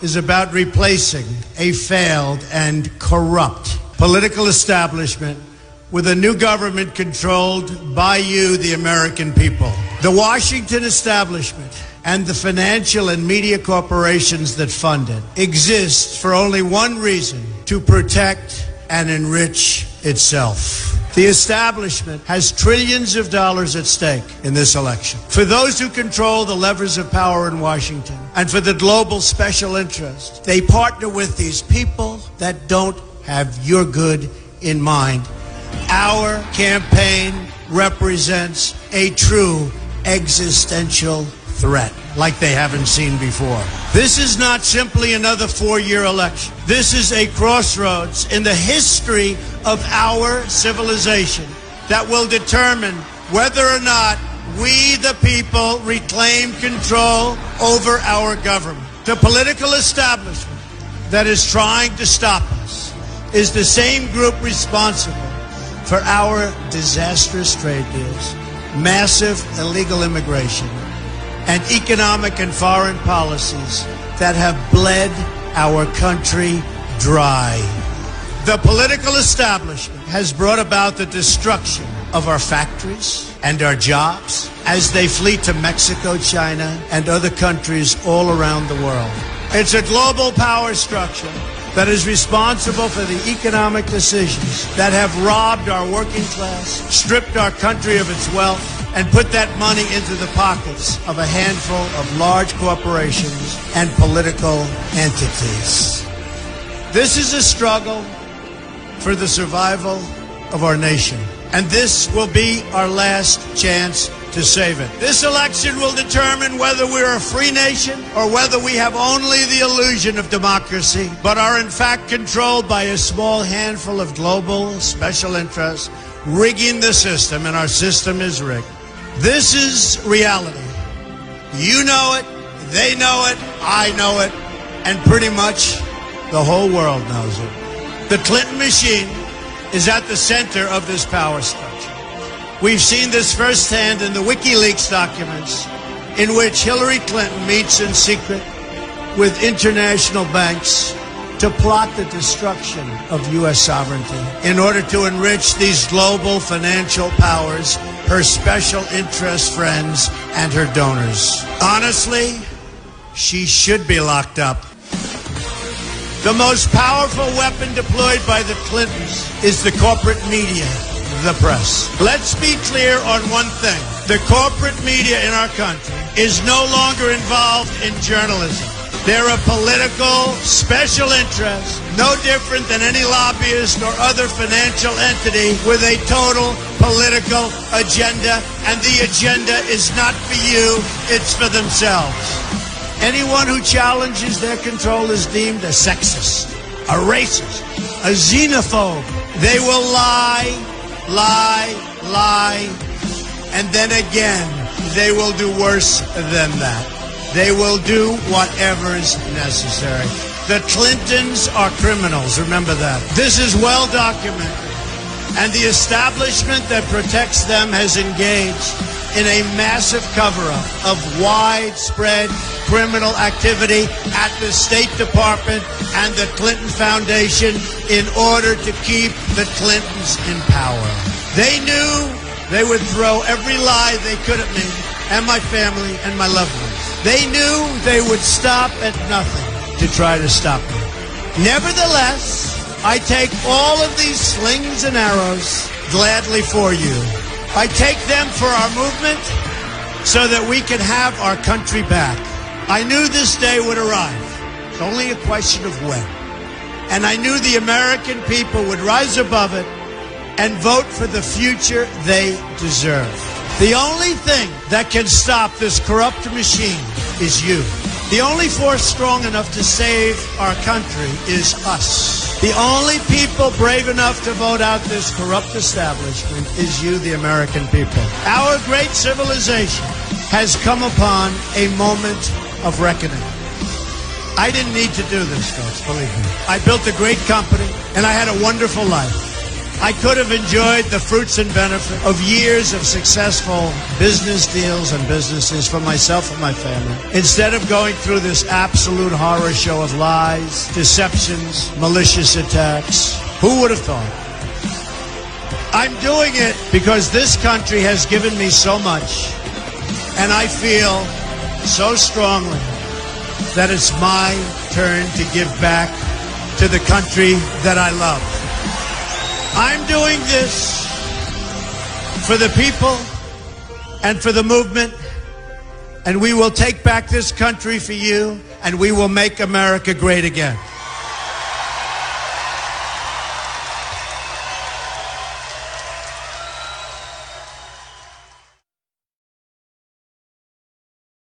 is about replacing a failed and corrupt political establishment with a new government controlled by you, the American people. The Washington establishment and the financial and media corporations that fund it exist for only one reason: to protect and enrich itself. The establishment has trillions of dollars at stake in this election. For those who control the levers of power in Washington and for the global special interest, they partner with these people that don't have your good in mind. Our campaign represents a true existential threat like they haven't seen before. This is not simply another four-year election. This is a crossroads in the history of our civilization that will determine whether or not we, the people, reclaim control over our government. The political establishment that is trying to stop us is the same group responsible for our disastrous trade deals, massive illegal immigration, and economic and foreign policies that have bled our country dry. The political establishment has brought about the destruction of our factories and our jobs as they flee to Mexico, China, and other countries all around the world. It's a global power structure that is responsible for the economic decisions that have robbed our working class, stripped our country of its wealth, and put that money into the pockets of a handful of large corporations and political entities. This is a struggle for the survival of our nation, and this will be our last chance to save it. This election will determine whether we're a free nation or whether we have only the illusion of democracy, but are in fact controlled by a small handful of global special interests rigging the system, and our system is rigged. This is reality. You know it, they know it, I know it, and pretty much the whole world knows it. The Clinton machine is at the center of this power structure. We've seen this firsthand in the WikiLeaks documents, in which Hillary Clinton meets in secret with international banks to plot the destruction of U.S. sovereignty in order to enrich these global financial powers, her special interest friends, and her donors. Honestly, she should be locked up. The most powerful weapon deployed by the Clintons is the corporate media, the press. Let's be clear on one thing. The corporate media in our country is no longer involved in journalism. They're a political special interest, no different than any lobbyist or other financial entity with a total political agenda, and the agenda is not for you, it's for themselves. Anyone who challenges their control is deemed a sexist, a racist, a xenophobe. They will lie, and then again, they will do worse than that. They will do whatever is necessary. The Clintons are criminals, remember that. This is well documented, and the establishment that protects them has engaged in a massive cover-up of widespread criminal activity at the State Department and the Clinton Foundation in order to keep the Clintons in power. They knew they would throw every lie they could at me and my family and my loved ones. They knew they would stop at nothing to try to stop me. Nevertheless, I take all of these slings and arrows gladly for you. I take them for our movement so that we can have our country back. I knew this day would arrive. It's only a question of when. And I knew the American people would rise above it and vote for the future they deserve. The only thing that can stop this corrupt machine is you. The only force strong enough to save our country is us. The only people brave enough to vote out this corrupt establishment is you, the American people. Our great civilization has come upon a moment of reckoning. I didn't need to do this, folks, believe me. I built a great company, and I had a wonderful life. I could have enjoyed the fruits and benefit of years of successful business deals and businesses for myself and my family. Instead of going through this absolute horror show of lies, deceptions, malicious attacks, who would have thought? I'm doing it because this country has given me so much, and I feel so strongly that it's my turn to give back to the country that I love. I'm doing this for the people and for the movement, and we will take back this country for you, and we will make America great again.